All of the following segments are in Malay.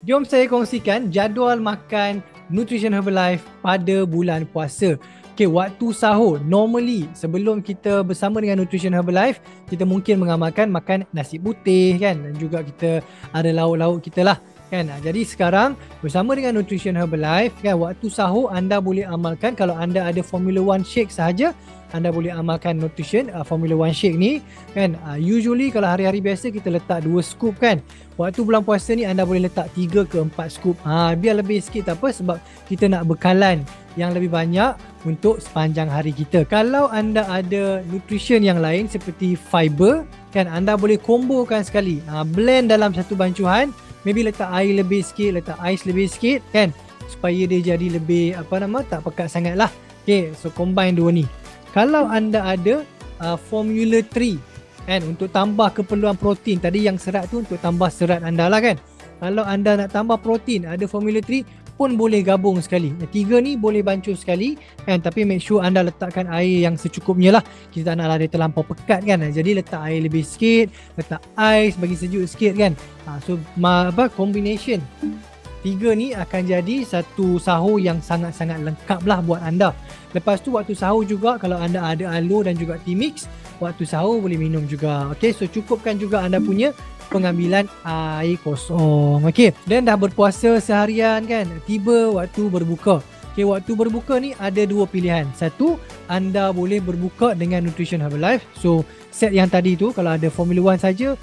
Jom saya kongsikan jadual makan Nutrition Herbalife pada bulan puasa. Okay, waktu sahur, normally sebelum kita bersama dengan Nutrition Herbalife, kita mungkin mengamalkan makan nasi putih kan, dan juga kita ada lauk-lauk kita lah kan. Jadi sekarang bersama dengan Nutrition Herbalife kan, waktu sahur anda boleh amalkan, kalau anda ada Formula One shake sahaja, anda boleh amalkan Nutrition Formula One shake ni kan. Usually kalau hari-hari biasa kita letak 2 scoop kan. Waktu bulan puasa ni anda boleh letak 3 ke 4 scoop. Biar lebih sikit, tak apa, sebab kita nak bekalan yang lebih banyak untuk sepanjang hari kita. Kalau anda ada nutrition yang lain seperti fiber kan, anda boleh kombokan sekali. Blend dalam satu bancuhan, maybe letak air lebih sikit, letak ais lebih sikit kan, supaya dia jadi lebih tak pekat sangat lah. Okay, so combine dua ni. Kalau anda ada Formula 3 kan, untuk tambah keperluan protein, tadi yang serat tu untuk tambah serat anda lah kan. Kalau anda nak tambah protein, ada Formula 3 pun boleh gabung sekali. 3 ni boleh bancuh sekali kan, tapi make sure anda letakkan air yang secukupnya lah. Kita tak naklah dia terlampau pekat kan. Jadi letak air lebih sikit, letak ais bagi sejuk sikit kan. So combination 3 ni akan jadi satu sahur yang sangat-sangat lengkap lah buat anda. Lepas tu waktu sahur juga, kalau anda ada aloe dan juga tea mix, waktu sahur boleh minum juga. Okay, so cukupkan juga anda punya pengambilan air kosong. Okay, dan dah berpuasa seharian kan, tiba waktu berbuka. Okay, waktu berbuka ni ada dua pilihan. Satu, anda boleh berbuka dengan Nutrition Herbalife. So set yang tadi tu, kalau ada Formula One saja,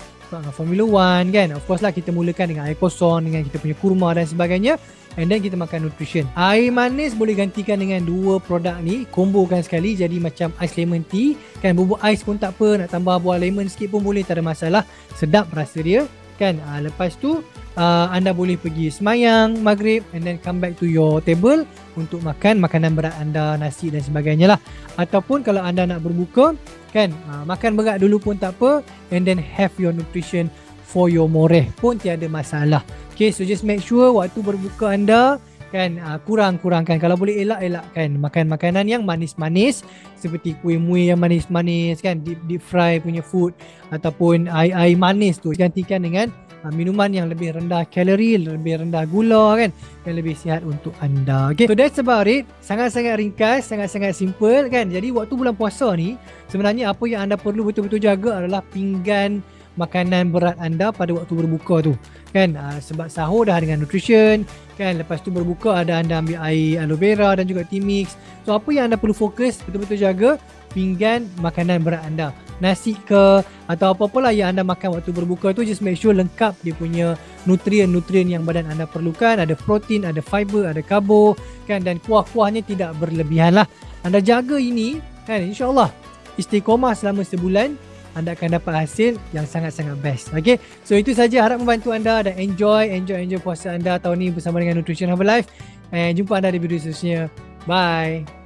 Formula One kan, of course lah kita mulakan dengan air kosong, dengan kita punya kurma dan sebagainya, and then kita makan nutrition. Air manis boleh gantikan dengan dua produk ni, kombokan sekali jadi macam ais lemon tea kan. Bubuk ais pun tak apa, nak tambah buah lemon sikit pun boleh, tak ada masalah, sedap rasa dia kan. Lepas tu anda boleh pergi semayang maghrib and then come back to your table untuk makan makanan berat anda, nasi dan sebagainya lah. Ataupun kalau anda nak berbuka kan, makan berat dulu pun tak apa, and then have your nutrition for your moreh pun tiada masalah. Okay, so just make sure waktu berbuka anda kan, kurang-kurangkan, kalau boleh elakkan makan makanan yang manis-manis seperti kuih-muih yang manis-manis kan, deep fry punya food, ataupun air manis tu gantikan dengan minuman yang lebih rendah kalori, lebih rendah gula kan, yang lebih sihat untuk anda. Okay, so that's about it. Sangat-sangat ringkas, sangat-sangat simple kan. Jadi waktu bulan puasa ni sebenarnya apa yang anda perlu betul-betul jaga adalah pinggan makanan berat anda pada waktu berbuka tu kan. Sebab sahur dah dengan nutrition kan, lepas tu berbuka ada anda ambil air aloe vera dan juga tea mix. So apa yang anda perlu fokus betul-betul jaga pinggan makanan berat anda, nasi ke atau apa-apalah yang anda makan waktu berbuka tu, just make sure lengkap dia punya nutrien-nutrien yang badan anda perlukan. Ada protein, ada fiber, ada karbo kan, dan kuah-kuahnya tidak berlebihan lah. Anda jaga ini kan, insyaAllah istiqomah selama sebulan, anda akan dapat hasil yang sangat-sangat best. Okay, so itu saja, harap membantu anda dan enjoy puasa anda tahun ni bersama dengan Nutrition Herbalife. And jumpa anda di video seterusnya. Bye.